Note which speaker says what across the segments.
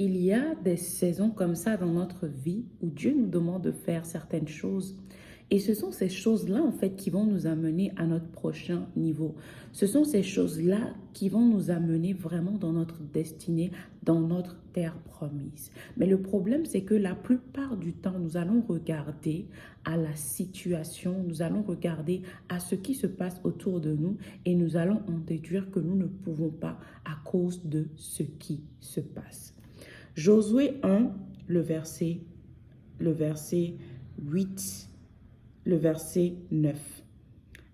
Speaker 1: Il y a des saisons comme ça dans notre vie où Dieu nous demande de faire certaines choses. Et ce sont ces choses-là, en fait, qui vont nous amener à notre prochain niveau. Ce sont ces choses-là qui vont nous amener vraiment dans notre destinée, dans notre terre promise. Mais le problème, c'est que la plupart du temps, nous allons regarder à la situation, nous allons regarder à ce qui se passe autour de nous et nous allons en déduire que nous ne pouvons pas à cause de ce qui se passe. Josué 1, le verset 8, le verset 9.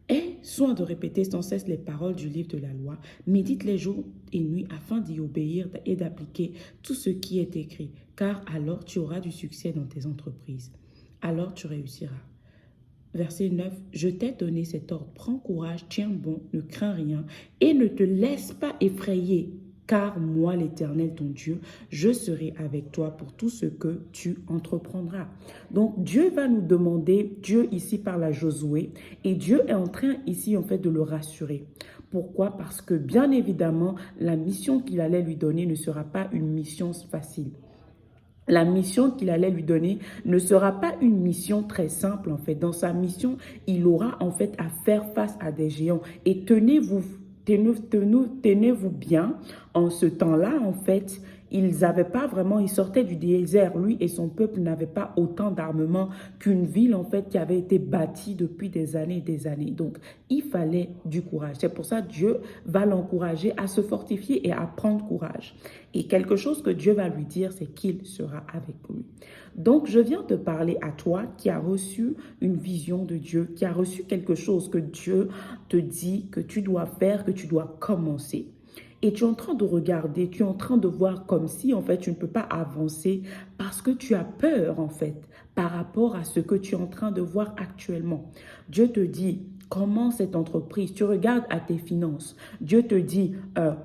Speaker 1: Aie soin de répéter sans cesse les paroles du livre de la loi. Médite les jours et nuits afin d'y obéir et d'appliquer tout ce qui est écrit. Car alors tu auras du succès dans tes entreprises. Alors tu réussiras. Verset 9. Je t'ai donné cet ordre. Prends courage, tiens bon, ne crains rien et ne te laisse pas effrayer. Car moi, l'Éternel, ton Dieu, je serai avec toi pour tout ce que tu entreprendras. Donc, Dieu va nous demander, Dieu ici parle à Josué, et Dieu est en train ici, en fait, de le rassurer. Pourquoi? Parce que, bien évidemment, la mission qu'il allait lui donner ne sera pas une mission facile. La mission qu'il allait lui donner ne sera pas une mission très simple, en fait. Dans sa mission, il aura, en fait, à faire face à des géants. Et tenez-vous bien, en ce temps-là, en fait, ils sortaient du désert. Lui et son peuple n'avaient pas autant d'armement qu'une ville, en fait, qui avait été bâtie depuis des années et des années. Donc, il fallait du courage. C'est pour ça que Dieu va l'encourager à se fortifier et à prendre courage. Et quelque chose que Dieu va lui dire, c'est qu'il sera avec lui. Donc, je viens te parler à toi qui as reçu une vision de Dieu, qui a reçu quelque chose que Dieu te dit que tu dois faire, que tu dois commencer. Et tu es en train de regarder, tu es en train de voir comme si, en fait, tu ne peux pas avancer parce que tu as peur, en fait, par rapport à ce que tu es en train de voir actuellement. Dieu te dit, commence cette entreprise. Tu regardes à tes finances. Dieu te dit,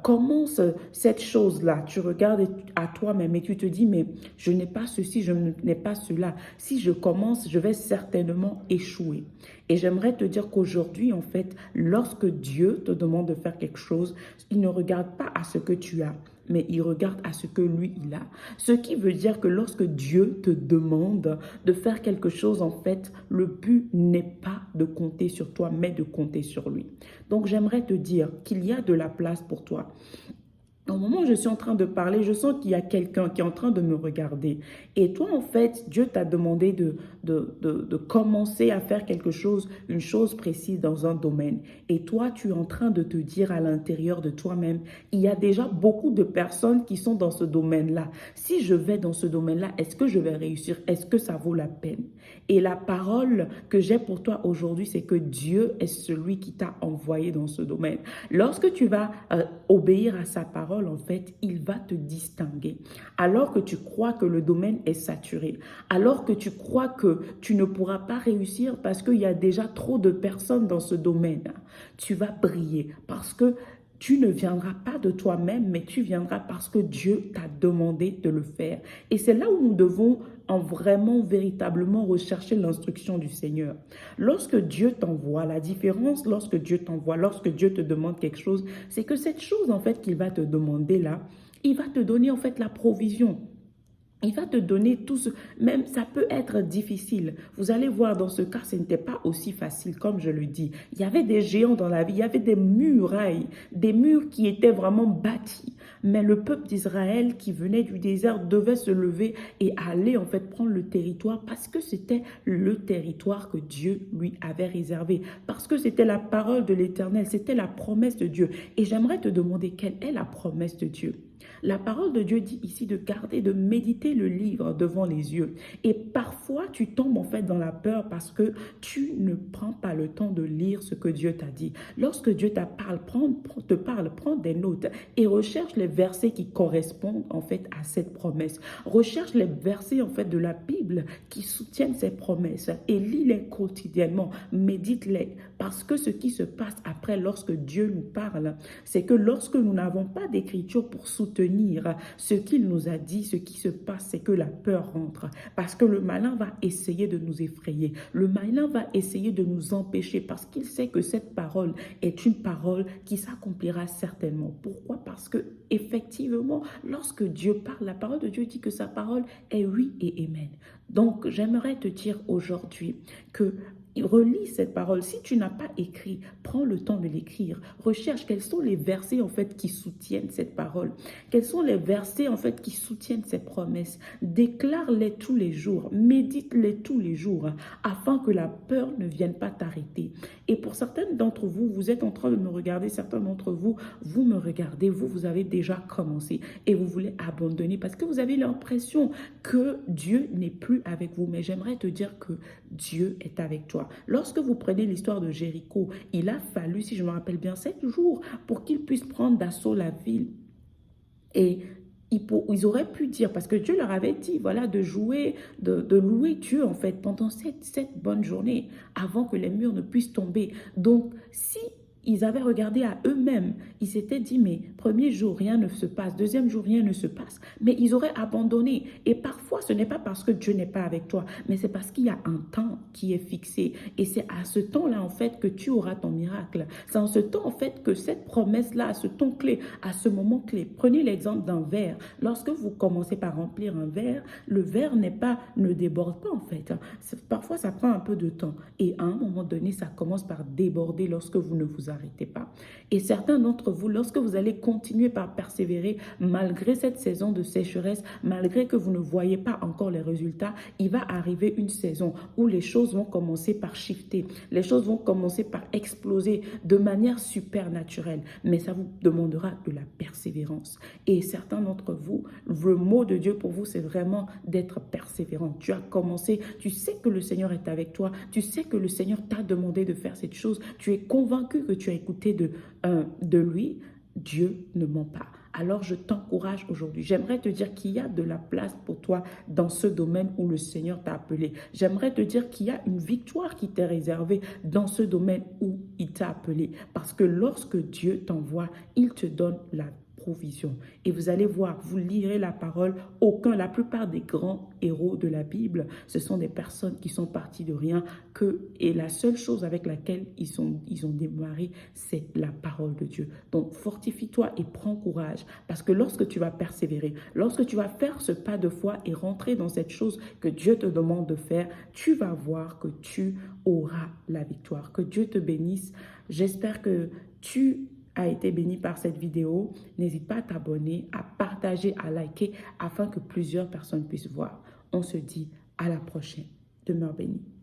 Speaker 1: commence cette chose-là. Tu regardes à toi-même et tu te dis, mais je n'ai pas ceci, je n'ai pas cela. Si je commence, je vais certainement échouer. Et j'aimerais te dire qu'aujourd'hui, en fait, lorsque Dieu te demande de faire quelque chose, il ne regarde pas à ce que tu as, mais il regarde à ce que lui, il a. Ce qui veut dire que lorsque Dieu te demande de faire quelque chose, en fait, le but n'est pas de compter sur toi, mais de compter sur lui. Donc, j'aimerais te dire qu'il y a de la place pour toi. Au moment où je suis en train de parler, je sens qu'il y a quelqu'un qui est en train de me regarder. Et toi, en fait, Dieu t'a demandé de commencer à faire quelque chose, une chose précise dans un domaine. Et toi, tu es en train de te dire à l'intérieur de toi-même, il y a déjà beaucoup de personnes qui sont dans ce domaine-là. Si je vais dans ce domaine-là, est-ce que je vais réussir? Est-ce que ça vaut la peine? Et la parole que j'ai pour toi aujourd'hui, c'est que Dieu est celui qui t'a envoyé dans ce domaine. Lorsque tu vas obéir à sa parole, en fait, il va te distinguer. Alors que tu crois que le domaine est saturé, alors que tu crois que tu ne pourras pas réussir parce qu'il y a déjà trop de personnes dans ce domaine, tu vas briller parce que tu ne viendras pas de toi-même, mais tu viendras parce que Dieu t'a demandé de le faire. Et c'est là où nous devons véritablement rechercher l'instruction du Seigneur. Lorsque Dieu t'envoie, la différence lorsque Dieu t'envoie, lorsque Dieu te demande quelque chose, c'est que cette chose en fait qu'il va te demander là, il va te donner en fait la provision. Il va te donner tout ce... Même ça peut être difficile. Vous allez voir, dans ce cas, ce n'était pas aussi facile, comme je le dis. Il y avait des géants dans la vie, il y avait des murailles, des murs qui étaient vraiment bâtis. Mais le peuple d'Israël qui venait du désert devait se lever et aller en fait prendre le territoire parce que c'était le territoire que Dieu lui avait réservé. Parce que c'était la parole de l'Éternel, c'était la promesse de Dieu. Et j'aimerais te demander, quelle est la promesse de Dieu? La parole de Dieu dit ici de garder, de méditer le livre devant les yeux. Et parfois, tu tombes en fait dans la peur parce que tu ne prends pas le temps de lire ce que Dieu t'a dit. Lorsque Dieu te parle, prends des notes et recherche les versets qui correspondent en fait à cette promesse. Recherche les versets en fait de la Bible qui soutiennent ces promesses et lis-les quotidiennement. Médite-les. Parce que ce qui se passe après lorsque Dieu nous parle, c'est que lorsque nous n'avons pas d'écriture pour soutenir ce qu'il nous a dit, ce qui se passe, c'est que la peur rentre. Parce que le malin va essayer de nous effrayer. Le malin va essayer de nous empêcher parce qu'il sait que cette parole est une parole qui s'accomplira certainement. Pourquoi? Parce que effectivement, lorsque Dieu parle, la parole de Dieu dit que sa parole est oui et amen. Donc, j'aimerais te dire aujourd'hui que relis cette parole. Si tu n'as pas écrit, prends le temps de l'écrire. Recherche quels sont les versets en fait qui soutiennent cette parole. Quels sont les versets en fait qui soutiennent ces promesses. Déclare-les tous les jours. Médite-les tous les jours afin que la peur ne vienne pas t'arrêter. Et pour certaines d'entre vous, vous êtes en train de me regarder. Certains d'entre vous, vous me regardez. Vous avez déjà commencé et vous voulez abandonner parce que vous avez l'impression que Dieu n'est plus avec vous. Mais j'aimerais te dire que Dieu est avec toi. Lorsque vous prenez l'histoire de Jéricho, il a fallu, si je me rappelle bien, 7 jours pour qu'ils puissent prendre d'assaut la ville. Et ils auraient pu dire, parce que Dieu leur avait dit, voilà, de jouer, de louer Dieu, en fait, pendant cette bonne journée, avant que les murs ne puissent tomber. Donc, si ils avaient regardé à eux-mêmes, ils s'étaient dit, mais premier jour, rien ne se passe, deuxième jour, rien ne se passe, mais ils auraient abandonné. Et parfois, ce n'est pas parce que Dieu n'est pas avec toi, mais c'est parce qu'il y a un temps qui est fixé. Et c'est à ce temps-là, en fait, que tu auras ton miracle. C'est en ce temps, en fait, que cette promesse-là, à ce temps clé, à ce moment clé. Prenez l'exemple d'un verre. Lorsque vous commencez par remplir un verre, le verre ne déborde pas, en fait. Parfois, ça prend un peu de temps. Et à un moment donné, ça commence par déborder lorsque vous ne vous arrêtez pas. Et certains d'entre vous, lorsque vous allez continuer par persévérer, malgré cette saison de sécheresse, malgré que vous ne voyez pas encore les résultats, il va arriver une saison où les choses vont commencer par shifter. Les choses vont commencer par exploser de manière supernaturelle. Mais ça vous demandera de la persévérance. Et certains d'entre vous, le mot de Dieu pour vous, c'est vraiment d'être persévérant. Tu as commencé, tu sais que le Seigneur est avec toi, tu sais que le Seigneur t'a demandé de faire cette chose, tu es convaincu que tu as écouté de lui, Dieu ne ment pas. Alors je t'encourage aujourd'hui. J'aimerais te dire qu'il y a de la place pour toi dans ce domaine où le Seigneur t'a appelé. J'aimerais te dire qu'il y a une victoire qui t'est réservée dans ce domaine où il t'a appelé. Parce que lorsque Dieu t'envoie, il te donne la provision. Et vous allez voir, vous lirez la parole, la plupart des grands héros de la Bible, ce sont des personnes qui sont parties de rien, et la seule chose avec laquelle ils ont démarré, c'est la parole de Dieu. Donc fortifie-toi et prends courage, parce que lorsque tu vas persévérer, lorsque tu vas faire ce pas de foi et rentrer dans cette chose que Dieu te demande de faire, tu vas voir que tu auras la victoire. Que Dieu te bénisse. J'espère que tu a été béni par cette vidéo. N'hésite pas à t'abonner, à partager, à liker afin que plusieurs personnes puissent voir. On se dit à la prochaine. Demeure béni.